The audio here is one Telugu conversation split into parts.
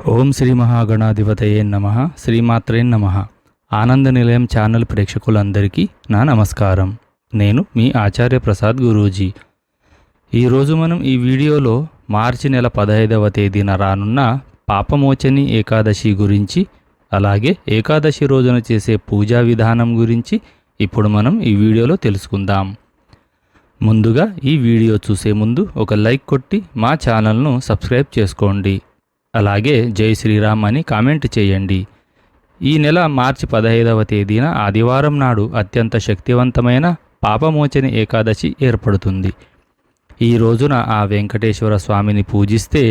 ఓం శ్రీ మహాగణాధిపతయే నమః. శ్రీమాత్రే నమః. ఆనంద నిలయం ఛానల్ ప్రేక్షకులందరికీ నా నమస్కారం. నేను మీ ఆచార్య ప్రసాద్ గురూజీ. ఈరోజు మనం ఈ వీడియోలో మార్చి నెల 15వ తేదీన రానున్న పాపమోచని ఏకాదశి గురించి, అలాగే ఏకాదశి రోజున చేసే పూజా విధానం గురించి ఇప్పుడు మనం ఈ వీడియోలో తెలుసుకుందాం. ముందుగా ఈ వీడియో చూసే ముందు ఒక లైక్ కొట్టి మా ఛానల్ను సబ్స్క్రైబ్ చేసుకోండి. అలాగే జై శ్రీరామ్ అని కామెంట్ చేయండి. ఈ నెల మార్చి 15వ తేదీన ఆదివారం నాడు అత్యంత శక్తివంతమైన పాపమోచని ఏకాదశి ఏర్పడుతుంది. ఈ రోజున ఆ వెంకటేశ్వర స్వామిని పూజిస్తే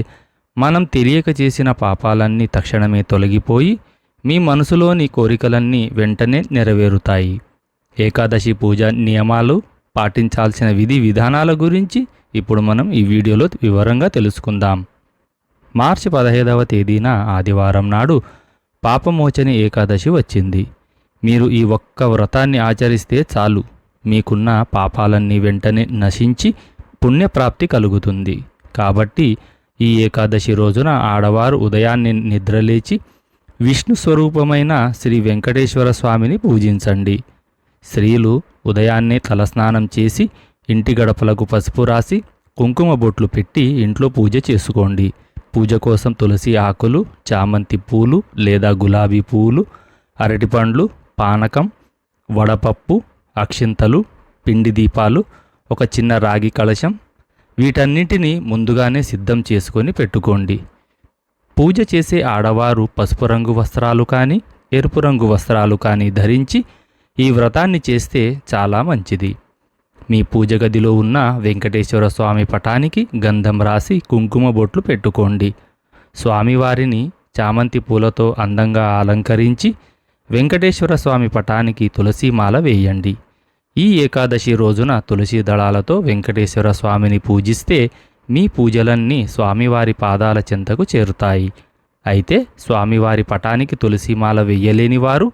మనం తెలియక చేసిన పాపాలన్నీ తక్షణమే తొలగిపోయి మీ మనసులోని కోరికలన్నీ వెంటనే నెరవేరుతాయి. ఏకాదశి పూజ నియమాలు, పాటించాల్సిన విధి విధానాల గురించి ఇప్పుడు మనం ఈ వీడియోలో వివరంగా తెలుసుకుందాం. మార్చి 15వ తేదీన ఆదివారం నాడు పాపమోచని ఏకాదశి వచ్చింది. మీరు ఈ ఒక్క వ్రతాన్ని ఆచరిస్తే చాలు, మీకున్న పాపాలన్నీ వెంటనే నశించి పుణ్యప్రాప్తి కలుగుతుంది. కాబట్టి ఈ ఏకాదశి రోజున ఆడవారు ఉదయాన్నే నిద్రలేచి విష్ణు స్వరూపమైన శ్రీ వెంకటేశ్వర స్వామిని పూజించండి. స్త్రీలు ఉదయాన్నే తలస్నానం చేసి ఇంటి గడపలకు పసుపు రాసి కుంకుమ బొట్లు పెట్టి ఇంట్లో పూజ చేసుకోండి. పూజ కోసం తులసి ఆకులు, చామంతి పూలు లేదా గులాబీ పూలు, అరటిపండ్లు, పానకం, వడపప్పు, అక్షింతలు, పిండి దీపాలు, ఒక చిన్న రాగి కలశం, వీటన్నింటినీ ముందుగానే సిద్ధం చేసుకొని పెట్టుకోండి. పూజ చేసే ఆడవారు పసుపు రంగు వస్త్రాలు కానీ ఎరుపు రంగు వస్త్రాలు కానీ ధరించి ఈ వ్రతాన్ని చేస్తే చాలా మంచిది. మీ పూజ గదిలో ఉన్న వెంకటేశ్వర స్వామి పటానికి గంధం రాసి కుంకుమ బొట్లు పెట్టుకోండి. స్వామివారిని చామంతి పూలతో అందంగా అలంకరించి వెంకటేశ్వర స్వామి పటానికి తులసీమాల వేయండి. ఈ ఏకాదశి రోజున తులసి దళాలతో వెంకటేశ్వర స్వామిని పూజిస్తే మీ పూజలన్నీ స్వామివారి పాదాల చెంతకు చేరుతాయి. అయితే స్వామివారి పటానికి తులసీమాల వెయ్యలేని వారు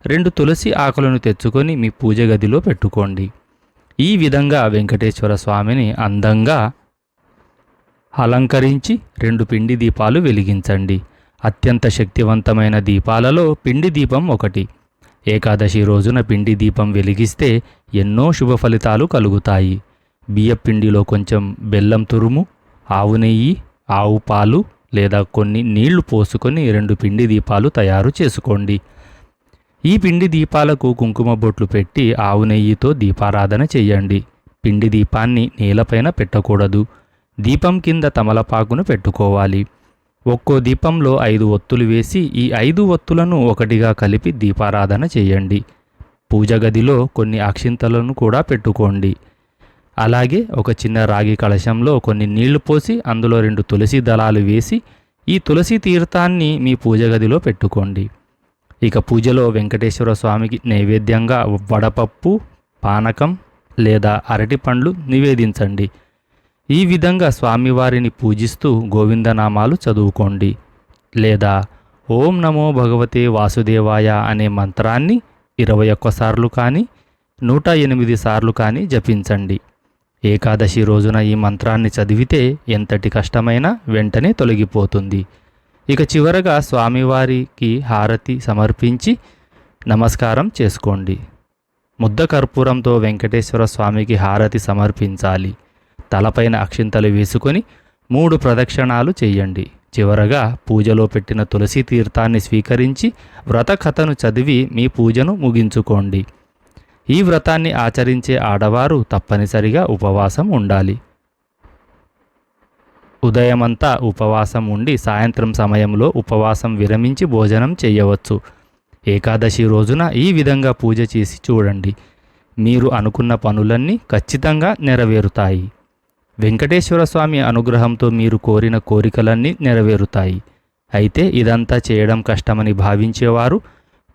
2 తులసి ఆకులను తెచ్చుకొని మీ పూజ గదిలో పెట్టుకోండి. ఈ విధంగా వెంకటేశ్వర స్వామిని అందంగా అలంకరించి 2 పిండి దీపాలు వెలిగించండి. అత్యంత శక్తివంతమైన దీపాలలో పిండి దీపం ఒకటి. ఏకాదశి రోజున పిండి దీపం వెలిగిస్తే ఎన్నో శుభ ఫలితాలు కలుగుతాయి. బియ్యపిండిలో కొంచెం బెల్లం తురుము, ఆవు నెయ్యి, ఆవు పాలు లేదా కొన్ని నీళ్లు పోసుకొని 2 పిండి దీపాలు తయారు చేసుకోండి. ఈ పిండి దీపాలకు కుంకుమ బొట్లు పెట్టి ఆవు నెయ్యితో దీపారాధన చెయ్యండి. పిండి దీపాన్ని నేలపైన పెట్టకూడదు. దీపం కింద తమలపాకును పెట్టుకోవాలి. ఒక్కో దీపంలో 5 ఒత్తులు వేసి ఈ 5 ఒత్తులను ఒకటిగా కలిపి దీపారాధన చేయండి. పూజ గదిలో కొన్ని అక్షింతలను కూడా పెట్టుకోండి. అలాగే ఒక చిన్న రాగి కలశంలో కొన్ని నీళ్లు పోసి అందులో 2 తులసి దళాలు వేసి ఈ తులసి తీర్థాన్ని మీ పూజ గదిలో పెట్టుకోండి. ఇక పూజలో వెంకటేశ్వర స్వామికి నైవేద్యంగా వడపప్పు, పానకం లేదా అరటిపండ్లు నివేదించండి. ఈ విధంగా స్వామివారిని పూజిస్తూ గోవిందనామాలు చదువుకోండి. లేదా ఓం నమో భగవతే వాసుదేవాయ అనే మంత్రాన్ని 21 సార్లు కానీ 108 సార్లు కానీ జపించండి. ఏకాదశి రోజున ఈ మంత్రాన్ని చదివితే ఎంతటి కష్టమైనా వెంటనే తొలగిపోతుంది. ఇక చివరగా స్వామివారికి హారతి సమర్పించి నమస్కారం చేసుకోండి. ముద్ద కర్పూరంతో వెంకటేశ్వర స్వామికి హారతి సమర్పించాలి. తలపైన అక్షింతలు వేసుకొని 3 ప్రదక్షిణాలు చెయ్యండి. చివరగా పూజలో పెట్టిన తులసి తీర్థాన్ని స్వీకరించి వ్రత కథను చదివి మీ పూజను ముగించుకోండి. ఈ వ్రతాన్ని ఆచరించే ఆడవారు తప్పనిసరిగా ఉపవాసం ఉండాలి. ఉదయమంతా ఉపవాసం ఉండి సాయంత్రం సమయంలో ఉపవాసం విరమించి భోజనం చేయవచ్చు. ఏకాదశి రోజున ఈ విధంగా పూజ చేసి చూడండి. మీరు అనుకున్న పనులన్నీ ఖచ్చితంగా నెరవేరుతాయి. వెంకటేశ్వర స్వామి అనుగ్రహంతో మీరు కోరిన కోరికలన్నీ నెరవేరుతాయి. అయితే ఇదంతా చేయడం కష్టమని భావించేవారు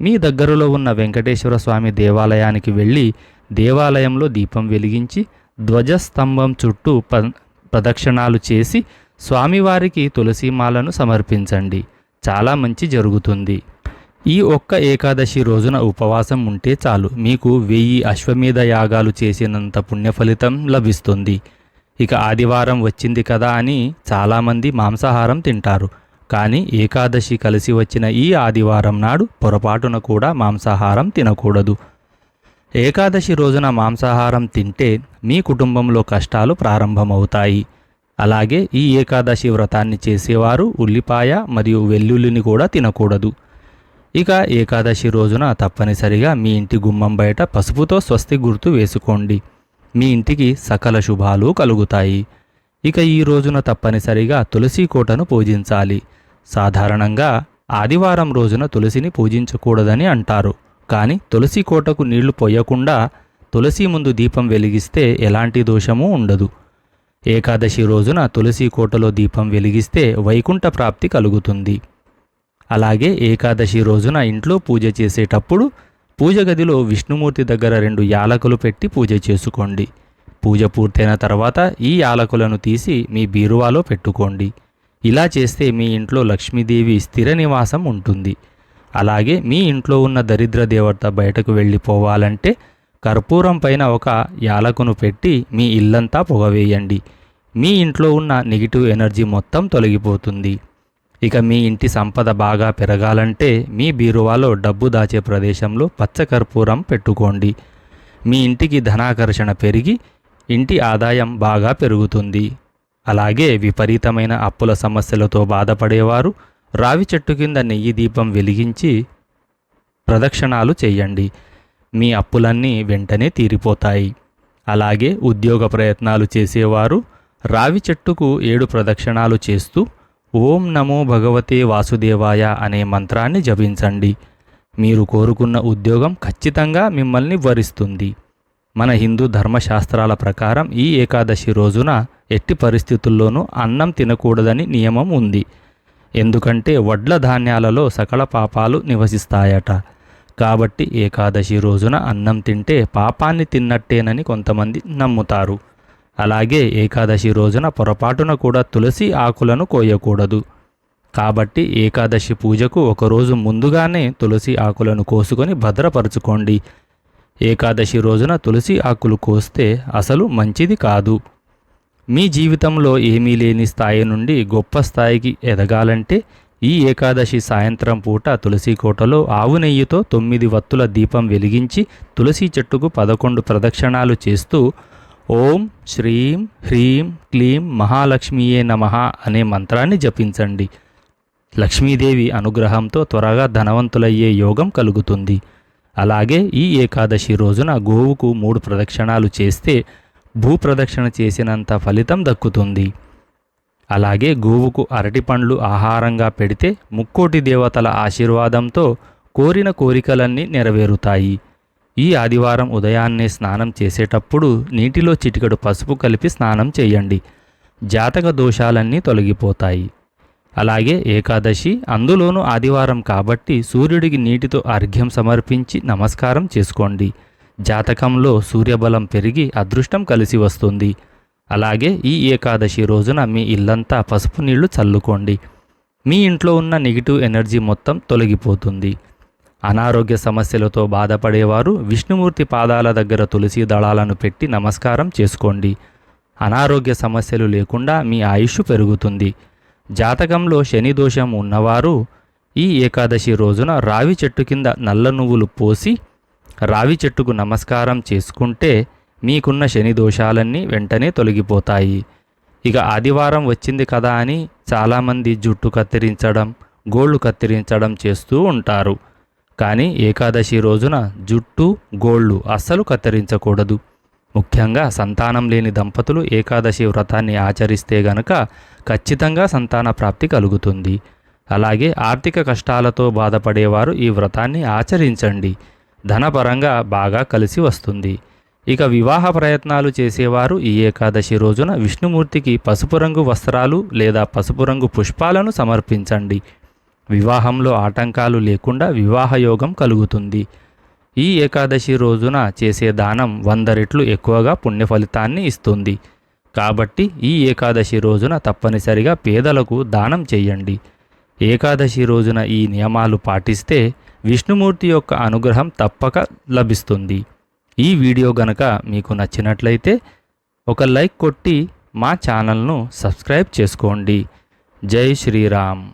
మీ దగ్గరలో ఉన్న వెంకటేశ్వర స్వామి దేవాలయానికి వెళ్ళి దేవాలయంలో దీపం వెలిగించి ధ్వజస్తంభం చుట్టూ ప్రదక్షిణాలు చేసి స్వామివారికి తులసీమాలను సమర్పించండి. చాలా మంచి జరుగుతుంది. ఈ ఒక్క ఏకాదశి రోజున ఉపవాసం ఉంటే చాలు, మీకు 1000 అశ్వమేధ యాగాలు చేసినంత పుణ్యఫలితం లభిస్తుంది. ఇక ఆదివారం వచ్చింది కదా అని చాలామంది మాంసాహారం తింటారు. కానీ ఏకాదశి కలిసి వచ్చిన ఈ ఆదివారం నాడు పొరపాటున కూడా మాంసాహారం తినకూడదు. ఏకాదశి రోజున మాంసాహారం తింటే మీ కుటుంబంలో కష్టాలు ప్రారంభమవుతాయి. అలాగే ఈ ఏకాదశి వ్రతాన్ని చేసేవారు ఉల్లిపాయ మరియు వెల్లుల్లిని కూడా తినకూడదు. ఇక ఏకాదశి రోజున తప్పనిసరిగా మీ ఇంటి గుమ్మం బయట పసుపుతో స్వస్తి గుర్తు వేసుకోండి. మీ ఇంటికి సకల శుభాలు కలుగుతాయి. ఇక ఈ రోజున తప్పనిసరిగా తులసి కోటను పూజించాలి. సాధారణంగా ఆదివారం రోజున తులసిని పూజించకూడదని అంటారు. కానీ తులసి కోటకు నీళ్లు పోయకుండా తులసి ముందు దీపం వెలిగిస్తే ఎలాంటి దోషమూ ఉండదు. ఏకాదశి రోజున తులసి కోటలో దీపం వెలిగిస్తే వైకుంఠ ప్రాప్తి కలుగుతుంది. అలాగే ఏకాదశి రోజున ఇంట్లో పూజ చేసేటప్పుడు పూజ గదిలో విష్ణుమూర్తి దగ్గర 2 యాలకులు పెట్టి పూజ చేసుకోండి. పూజ పూర్తయిన తర్వాత ఈ యాలకులను తీసి మీ బీరువాలో పెట్టుకోండి. ఇలా చేస్తే మీ ఇంట్లో లక్ష్మీదేవి స్థిర నివాసం ఉంటుంది. అలాగే మీ ఇంట్లో ఉన్న దరిద్ర దేవత బయటకు వెళ్ళిపోవాలంటే కర్పూరం పైన ఒక యాలకును పెట్టి మీ ఇల్లంతా పొగవేయండి. మీ ఇంట్లో ఉన్న నెగిటివ్ ఎనర్జీ మొత్తం తొలగిపోతుంది. ఇక మీ ఇంటి సంపద బాగా పెరగాలంటే మీ బీరువాలో డబ్బు దాచే ప్రదేశంలో పచ్చ కర్పూరం పెట్టుకోండి. మీ ఇంటికి ధనాకర్షణ పెరిగి ఇంటి ఆదాయం బాగా పెరుగుతుంది. అలాగే విపరీతమైన అప్పుల సమస్యలతో బాధపడేవారు రావి చెట్టు కింద నెయ్యి దీపం వెలిగించి ప్రదక్షిణాలు చేయండి. మీ అప్పులన్నీ వెంటనే తీరిపోతాయి. అలాగే ఉద్యోగ ప్రయత్నాలు చేసేవారు రావి చెట్టుకు 7 ప్రదక్షిణాలు చేస్తూ ఓం నమో భగవతే వాసుదేవాయ అనే మంత్రాన్ని జపించండి. మీరు కోరుకున్న ఉద్యోగం ఖచ్చితంగా మిమ్మల్ని వరిస్తుంది. మన హిందూ ధర్మశాస్త్రాల ప్రకారం ఈ ఏకాదశి రోజున ఎట్టి పరిస్థితుల్లోనూ అన్నం తినకూడదని నియమం ఉంది. ఎందుకంటే వడ్ల ధాన్యాలలో సకల పాపాలు నివసిస్తాయట. కాబట్టి ఏకాదశి రోజున అన్నం తింటే పాపాన్ని తిన్నట్టేనని కొంతమంది నమ్ముతారు. అలాగే ఏకాదశి రోజున పొరపాటున కూడా తులసి ఆకులను కోయకూడదు. కాబట్టి ఏకాదశి పూజకు ఒకరోజు ముందుగానే తులసి ఆకులను కోసుకొని భద్రపరచుకోండి. ఏకాదశి రోజున తులసి ఆకులు కోస్తే అసలు మంచిది కాదు. మీ జీవితంలో ఏమీ లేని స్థాయి నుండి గొప్ప స్థాయికి ఎదగాలంటే ఈ ఏకాదశి సాయంత్రం పూట తులసి కోటలో ఆవు నెయ్యితో 9 వత్తుల దీపం వెలిగించి తులసి చెట్టుకు 11 ప్రదక్షిణాలు చేస్తూ ఓం శ్రీం హ్రీం క్లీం మహాలక్ష్మీయే నమః అనే మంత్రాన్ని జపించండి. లక్ష్మీదేవి అనుగ్రహంతో త్వరగా ధనవంతులయ్యే యోగం కలుగుతుంది. అలాగే ఈ ఏకాదశి రోజున గోవుకు 3 ప్రదక్షిణాలు చేస్తే భూప్రదక్షిణ చేసినంత ఫలితం దక్కుతుంది. అలాగే గోవుకు అరటిపండ్లు ఆహారంగా పెడితే ముక్కోటి దేవతల ఆశీర్వాదంతో కోరిన కోరికలన్నీ నెరవేరుతాయి. ఈ ఆదివారం ఉదయాన్నే స్నానం చేసేటప్పుడు నీటిలో చిటికెడు పసుపు కలిపి స్నానం చేయండి. జాతక దోషాలన్నీ తొలగిపోతాయి. అలాగే ఏకాదశి అందులోనూ ఆదివారం కాబట్టి సూర్యుడికి నీటితో అర్ఘ్యం సమర్పించి నమస్కారం చేసుకోండి. జాతకంలో సూర్యబలం పెరిగి అదృష్టం కలిసి వస్తుంది. అలాగే ఈ ఏకాదశి రోజున మీ ఇల్లంతా పసుపు నీళ్లు చల్లుకోండి. మీ ఇంట్లో ఉన్న నెగిటివ్ ఎనర్జీ మొత్తం తొలగిపోతుంది. అనారోగ్య సమస్యలతో బాధపడేవారు విష్ణుమూర్తి పాదాల దగ్గర తులసి దళాలను పెట్టి నమస్కారం చేసుకోండి. అనారోగ్య సమస్యలు లేకుండా మీ ఆయుష్ పెరుగుతుంది. జాతకంలో శని దోషం ఉన్నవారు ఈ ఏకాదశి రోజున రావి చెట్టు కింద నల్ల నువ్వులు పోసి రావి చెట్టుకు నమస్కారం చేసుకుంటే మీకున్న శని దోషాలన్నీ వెంటనే తొలగిపోతాయి. ఇక ఆదివారం వచ్చింది కదా అని చాలామంది జుట్టు కత్తిరించడం, గోళ్ళు కత్తిరించడం చేస్తూ ఉంటారు. కానీ ఏకాదశి రోజున జుట్టు, గోళ్ళు అస్సలు కత్తిరించకూడదు. ముఖ్యంగా సంతానం లేని దంపతులు ఏకాదశి వ్రతాన్ని ఆచరిస్తే గనక ఖచ్చితంగా సంతాన ప్రాప్తి కలుగుతుంది. అలాగే ఆర్థిక కష్టాలతో బాధపడేవారు ఈ వ్రతాన్ని ఆచరించండి. ధనపరంగా బాగా కలిసి వస్తుంది. ఇక వివాహ ప్రయత్నాలు చేసేవారు ఈ ఏకాదశి రోజున విష్ణుమూర్తికి పసుపు రంగు వస్త్రాలు లేదా పసుపు రంగు పుష్పాలను సమర్పించండి. వివాహంలో ఆటంకాలు లేకుండా వివాహ యోగం కలుగుతుంది. ఈ ఏకాదశి రోజున చేసే దానం 100 రెట్లు ఎక్కువగా పుణ్య ఫలితాన్ని ఇస్తుంది. కాబట్టి ఈ ఏకాదశి రోజున తప్పనిసరిగా పేదలకు దానం చేయండి. ఏకాదశి రోజున ఈ నియమాలు పాటిస్తే విష్ణుమూర్తి యొక్క అనుగ్రహం తప్పక లభిస్తుంది. ఈ వీడియో గనక మీకు నచ్చినట్లయితే ఒక లైక్ కొట్టి మా ఛానల్ను సబ్స్క్రైబ్ చేసుకోండి. జై శ్రీరామ్.